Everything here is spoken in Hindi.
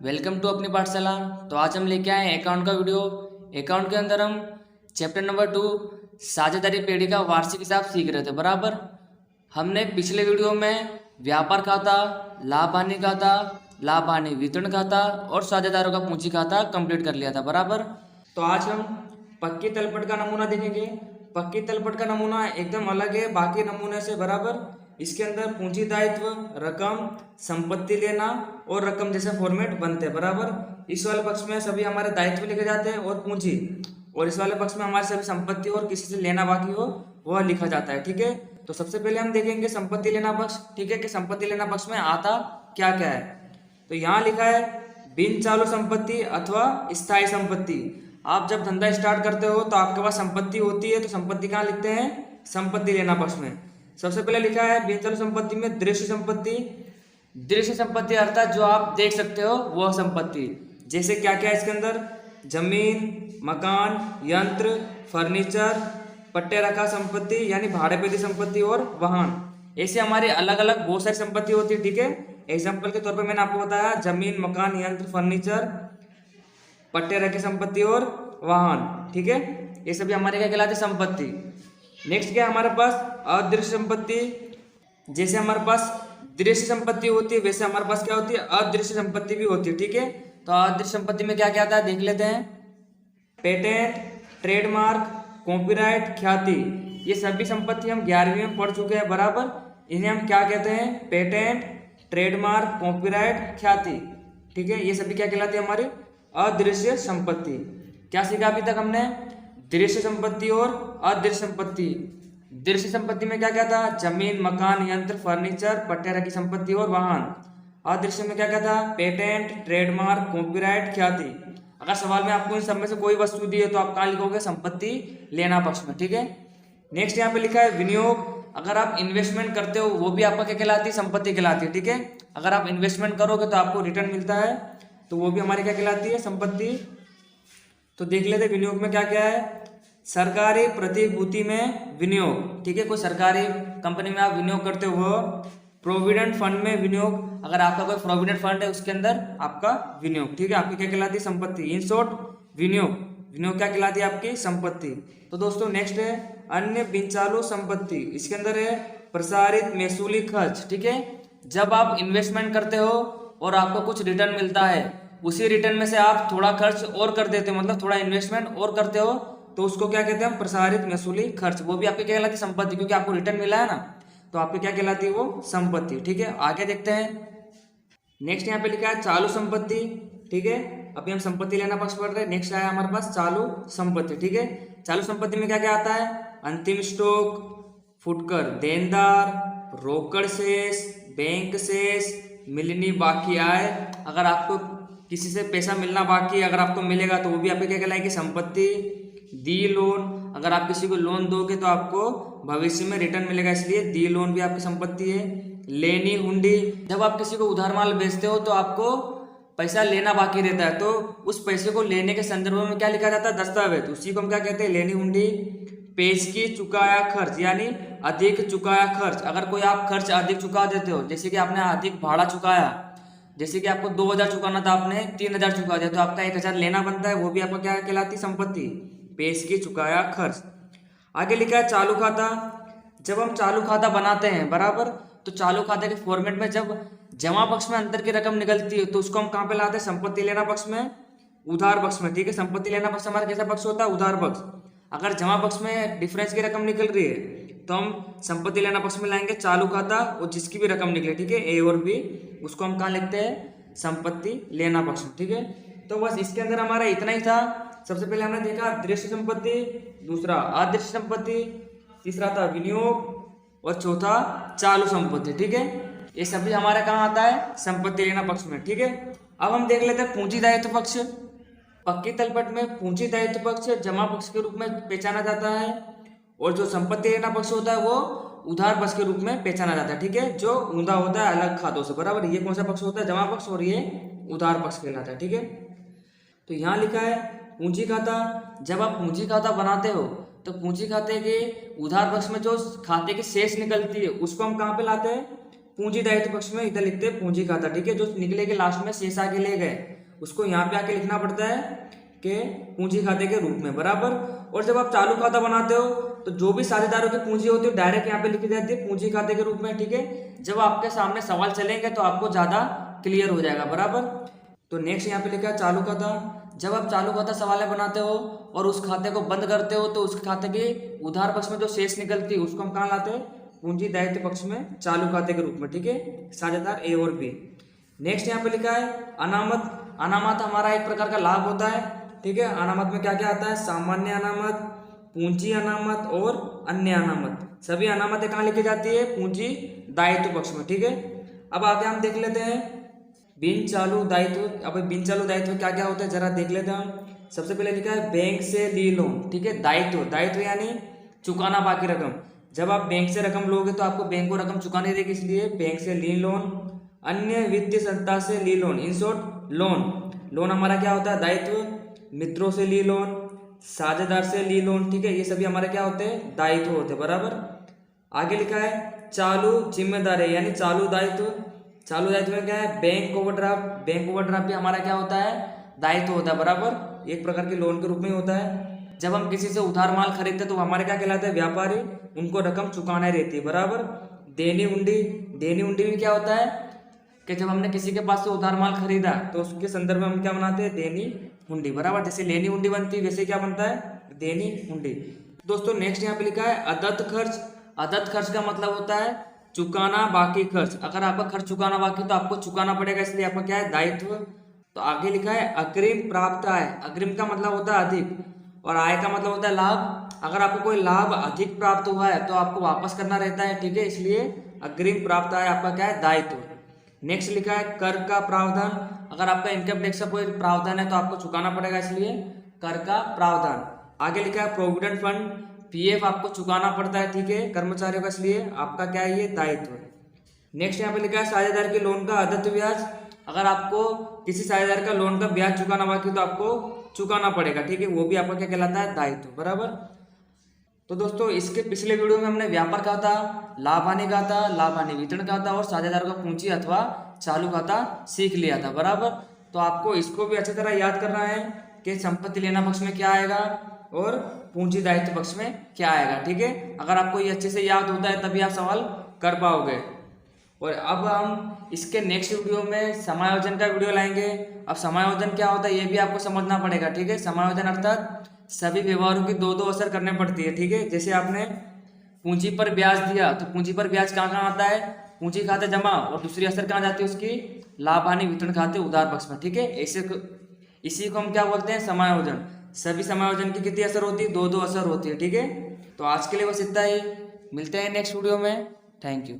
वेलकम टू अपनी पाठशाला। तो आज हम लेके आए अकाउंट का वीडियो। अकाउंट के अंदर हम चैप्टर नंबर 2 साझेदारी पेढ़ी का वार्षिक हिसाब सीख रहे थे। बराबर हमने पिछले वीडियो में व्यापार खाता, लाभ हानि खाता, लाभ हानि वितरण खाता और साझेदारों का पूंजी खाता कंप्लीट कर लिया था। बराबर तो आज हम पक्की तलपट का नमूना देखेंगे। पक्की तलपट का नमूना एकदम अलग है बाकी नमूने से। बराबर इसके अंदर पूंजी दायित्व, रकम, संपत्ति लेना और रकम जैसे फॉर्मेट बनते हैं। बराबर इस वाले पक्ष में सभी हमारे दायित्व लिखे जाते हैं और पूंजी, और इस वाले पक्ष में हमारे सभी संपत्ति और किसी से लेना बाकी हो वह लिखा जाता है। ठीक है, तो सबसे पहले हम देखेंगे संपत्ति लेना पक्ष। ठीक है कि संपत्ति लेना पक्ष में आता क्या क्या है। तो यहाँ लिखा है बिन चालू संपत्ति अथवा स्थायी संपत्ति। आप जब धंधा स्टार्ट करते हो तो आपके पास संपत्ति होती है, तो संपत्ति कहाँ लिखते हैं? संपत्ति लेना पक्ष में। सबसे पहले लिखा है बिन चालू संपत्ति में दृश्य संपत्ति। दृश्य संपत्ति अर्थात जो आप देख सकते हो वह संपत्ति। जैसे क्या क्या है इसके अंदर? जमीन, मकान, यंत्र, फर्नीचर, पट्टे रखा संपत्ति यानी भाड़े पे दी संपत्ति और वाहन। ऐसे हमारे अलग अलग बहुत सारी संपत्ति होती है। ठीक है, एग्जाम्पल के तौर पर मैंने आपको बताया जमीन, मकान, यंत्र, फर्नीचर, पट्टे रखे संपत्ति और वाहन। ठीक है, ये सभी हमारे क्या कहलाते? संपत्ति। नेक्स्ट क्या है हमारे पास? अदृश्य संपत्ति। जैसे हमारे पास दृश्य संपत्ति होती है वैसे हमारे पास क्या होती है? अदृश्य संपत्ति भी होती है। ठीक है, तो अदृश्य संपत्ति में क्या क्या आता है देख लेते हैं। पेटेंट, ट्रेडमार्क, कॉपीराइट, ख्याति, ये सभी संपत्ति हम 11वीं में पढ़ चुके हैं। बराबर इन्हें हम क्या कहते हैं? पेटेंट, ट्रेडमार्क, कॉपीराइट, ख्याति। ठीक है, ये सभी क्या कहलाती है? हमारी अदृश्य संपत्ति। क्या सीखा अभी तक हमने? दृश्य संपत्ति और अदृश्य संपत्ति। दृश्य संपत्ति में क्या क्या था? जमीन, मकान, यंत्र, फर्नीचर, पट्टे रखी संपत्ति और वाहन। अदृश्य में क्या क्या था? पेटेंट, ट्रेडमार्क, कॉपीराइट, ख्याति। अगर सवाल में आपको इन सब में से कोई वस्तु दी है तो आप कहाँ लिखोगे? संपत्ति लेना पक्ष में। ठीक है, नेक्स्ट यहाँ पे लिखा है विनियोग। अगर आप इन्वेस्टमेंट करते हो वो भी आपका क्या कहलाती है? संपत्ति कहलाती है। ठीक है, अगर आप इन्वेस्टमेंट करोगे तो आपको रिटर्न मिलता है तो वो भी हमारी क्या कहलाती है? संपत्ति। तो देख लेते विनियोग में क्या क्या है। सरकारी प्रतिभूति में विनियोग। ठीक है, कोई सरकारी कंपनी में आप विनियोग करते हो। प्रोविडेंट फंड में विनियोग, अगर आपका कोई प्रोविडेंट फंड है उसके अंदर आपका विनियोग। ठीक है, आपकी क्या कहलाती है? संपत्ति। इन शॉर्ट विनियोग, विनियोग क्या कहलाती है? आपकी संपत्ति। तो दोस्तों नेक्स्ट है अन्य बिन चालू संपत्ति। इसके अंदर है प्रसारित महसूली खर्च। ठीक है, जब आप इन्वेस्टमेंट करते हो और आपको कुछ रिटर्न मिलता है, उसी रिटर्न में से आप थोड़ा खर्च और कर देते हो, मतलब थोड़ा इन्वेस्टमेंट और करते हो, तो उसको क्या कहते हैं? प्रसारित महसूली खर्च। वो भी आपकी क्या कहलाती है? संपत्ति, क्योंकि आपको रिटर्न मिला है ना, तो आपकी क्या कहलाती है? वो संपत्ति। ठीक है, आगे देखते हैं। नेक्स्ट यहाँ पे लिखा है चालू संपत्ति। ठीक है, अभी हम संपत्ति लेना पक्ष पढ़ रहे हैं। नेक्स्ट आया हमारे पास चालू संपत्ति। ठीक है, चालू संपत्ति में क्या क्या आता है? अंतिम स्टॉक, फुटकर देनदार, रोकड़ शेष, बैंक शेष, मिलनी बाकी आय। अगर आपको किसी से पैसा मिलना बाकी अगर आपको मिलेगा तो वो भी आपकी क्या कहलाएगी? संपत्ति। दी लोन, अगर आप किसी को लोन दोगे तो आपको भविष्य में रिटर्न मिलेगा, इसलिए दी लोन भी आपकी संपत्ति है। लेनी हुंडी, जब आप किसी को उधार माल बेचते हो तो आपको पैसा लेना बाकी रहता है, तो उस पैसे को लेने के संदर्भ में क्या लिखा जाता है? दस्तावेज। उसी को हम क्या कहते हैं? लेनी हुंडी। पेशगी चुकाया खर्च यानी अधिक चुकाया खर्च। अगर कोई आप खर्च अधिक चुका देते हो, जैसे कि आपने अधिक भाड़ा चुकाया, जैसे कि आपको 2000 चुकाना था, आपने 3000 चुका दिया, तो आपका 1000 लेना बनता है, वो भी आपका क्या कहलाती है? संपत्ति। पेशगी चुकाया खर्च। आगे लिखा है चालू खाता। जब हम चालू खाता बनाते हैं, बराबर, तो चालू खाते के फॉर्मेट में जब जमा पक्ष में अंतर की रकम निकलती है तो उसको हम कहाँ पे लाते हैं? संपत्ति लेना पक्ष में, उधार पक्ष में। ठीक है, संपत्ति लेना पक्ष हमारा कैसा पक्ष होता है? उधार पक्ष। अगर जमा पक्ष में डिफरेंस की रकम निकल रही है तो हम संपत्ति लेना पक्ष में लाएंगे चालू खाता, और जिसकी भी रकम निकले, ठीक है, ए और बी, उसको हम कहाँ लिखते हैं? संपत्ति लेना पक्ष में। ठीक है, तो बस इसके अंदर हमारा इतना ही था। सबसे पहले हमने देखा दृश्य संपत्ति, दूसरा अदृश्य संपत्ति, तीसरा था विनियोग और चौथा चालू संपत्ति। ठीक है, ये सभी हमारा कहाँ आता है? संपत्ति लेना पक्ष में। ठीक है, अब हम देख लेते हैं पूंजी दायित्व पक्ष। पक्की तलपट में पूंजी दायित्व पक्ष जमा पक्ष के रूप में पहचाना जाता है, और जो संपत्ति लेना पक्ष होता है वो उधार पक्ष के रूप में पहचाना जाता है। ठीक है, जो ऊंधा होता है अलग खातों से। बराबर, ये कौन सा पक्ष होता है? जमा पक्ष, और ये उधार पक्ष कहलाता है। ठीक है, तो यहाँ लिखा है पूंजी खाता। जब आप पूंजी खाता बनाते हो तो पूंजी खाते के उधार पक्ष में जो खाते की शेष निकलती है उसको हम कहाँ पे लाते हैं? पूंजी दायित्व पक्ष में इधर लिखते हैं पूंजी खाता, ठीक है। जो निकले के लास्ट में शेष आगे ले गए उसको यहाँ पे आके लिखना पड़ता है कि पूंजी खाते के रूप में, बराबर। और जब आप चालू खाता बनाते हो तो जो भी साझेदारों की पूंजी होती है डायरेक्ट यहाँ पे लिखी जाती है पूंजी खाते के रूप में, ठीक है। जब आपके सामने सवाल चलेंगे तो आपको ज्यादा क्लियर हो जाएगा, बराबर। तो नेक्स्ट यहाँ पे लिखा है चालू खाता। जब आप चालू खाता सवाल बनाते हो और उस खाते को बंद करते हो तो उस खाते के उधार पक्ष में जो शेष निकलती है उसको हम कहाँ लाते हैं, पूंजी दायित्व पक्ष में चालू खाते के रूप में, ठीक है, साझेदार ए और बी। नेक्स्ट यहाँ पे लिखा है अनामत। अनामत हमारा एक प्रकार का लाभ होता है, ठीक है। अनामत में क्या क्या आता है, सामान्य अनामत, पूंजी अनामत और अन्य अनामत। सभी अनामतें कहाँ लिखी जाती है, पूंजी दायित्व पक्ष में, ठीक है। अब आगे हम देख लेते हैं बिन चालू दायित्व। अब बिन चालू दायित्व क्या क्या होता है जरा देख लेते हैं हम। सबसे पहले लिखा है बैंक से ली लोन, ठीक है। दायित्व, दायित्व यानी चुकाना बाकी रकम। जब आप बैंक से रकम लोगे तो आपको बैंक को रकम चुकानी देगी, इसलिए बैंक से ली लोन। अन्य वित्तीय संस्था से ली loan, in short loan. Loan हमारा क्या होता है, दायित्व। मित्रों से ली लोन, साझेदार से ली लोन, ठीक है। ये सभी हमारे क्या होते हैं, दायित्व होते हैं, बराबर। आगे लिखा है चालू जिम्मेदारी यानी चालू दायित्व। चालू दायित्व में क्या है, बैंक ओवरड्राफ्ट। बैंक ओवरड्राफ्ट भी हमारा क्या होता है, दायित्व होता है, बराबर। एक प्रकार के लोन के रूप में ही होता है। जब हम किसी से उधार माल खरीदते तो हमारे क्या कहलाते हैं, व्यापारी। उनको रकम चुकाना रहती है, बराबर। देनी हुंडी। देनी हुंडी में क्या होता है कि जब हमने किसी के पास से उधार माल खरीदा तो उसके संदर्भ में हम क्या बनाते हैं, देनी हुंडी, बराबर। जैसे लेनी हुंडी बनती है वैसे क्या बनता है, देनी हुंडी। दोस्तों नेक्स्ट यहाँ पे लिखा है अदत्त खर्च। अदत्त खर्च का मतलब होता है चुकाना बाकी खर्च। अगर आपका खर्च चुकाना बाकी तो आपको चुकाना पड़ेगा, इसलिए आपका क्या है, दायित्व। तो आगे लिखा है अग्रिम प्राप्त आय। अग्रिम का मतलब होता है अधिक और आय का मतलब होता है लाभ। अगर आपको कोई लाभ अधिक प्राप्त हुआ है तो आपको वापस करना रहता है, ठीक है, इसलिए अग्रिम प्राप्त आय आपका क्या है, दायित्व। नेक्स्ट लिखा है कर का प्रावधान। अगर आपका इनकम टैक्स का कोई प्रावधान है तो आपको चुकाना पड़ेगा, इसलिए कर का प्रावधान। आगे लिखा है प्रोविडेंट फंड। पीएफ आपको चुकाना पड़ता है, ठीक है, कर्मचारियों का, इसलिए आपका क्या है, ये दायित्व। नेक्स्ट यहाँ पे लिखा है साझेदार के लोन का अदत्त ब्याज। अगर आपको किसी साझेदार का लोन का ब्याज चुकाना बाकी तो आपको चुकाना पड़ेगा, ठीक है, वो भी आपका क्या कहलाता है, दायित्व, बराबर। तो दोस्तों इसके पिछले वीडियो में हमने व्यापार खाता, लाभ हानि खाता, लाभ हानि वितरण खाता और साझेदार का पूंजी अथवा चालू खाता सीख लिया था, बराबर। तो आपको इसको भी अच्छी तरह याद करना है कि संपत्ति लेना पक्ष में क्या आएगा और पूंजी दायित्व पक्ष में क्या आएगा, ठीक है। अगर आपको ये अच्छे से याद होता है तभी आप सवाल कर पाओगे। और अब हम इसके नेक्स्ट वीडियो में समायोजन का वीडियो लाएंगे। अब समायोजन क्या होता है ये भी आपको समझना पड़ेगा, ठीक है। समायोजन अर्थात सभी व्यवहारों की दो दो असर करने पड़ती है, ठीक है। जैसे आपने पूंजी पर ब्याज दिया तो पूंजी पर ब्याज कहाँ कहाँ आता है, पूंजी खाते जमा, और दूसरी असर कहाँ जाती है उसकी, लाभ हानि वितरण खाते उधार पक्ष में, ठीक है। ऐसे इसी को हम क्या बोलते हैं, समायोजन। सभी समायोजन की कितनी असर होती है, दो दो असर होती है, ठीक है। तो आज के लिए बस इतना ही, मिलते हैं नेक्स्ट वीडियो में। Thank you.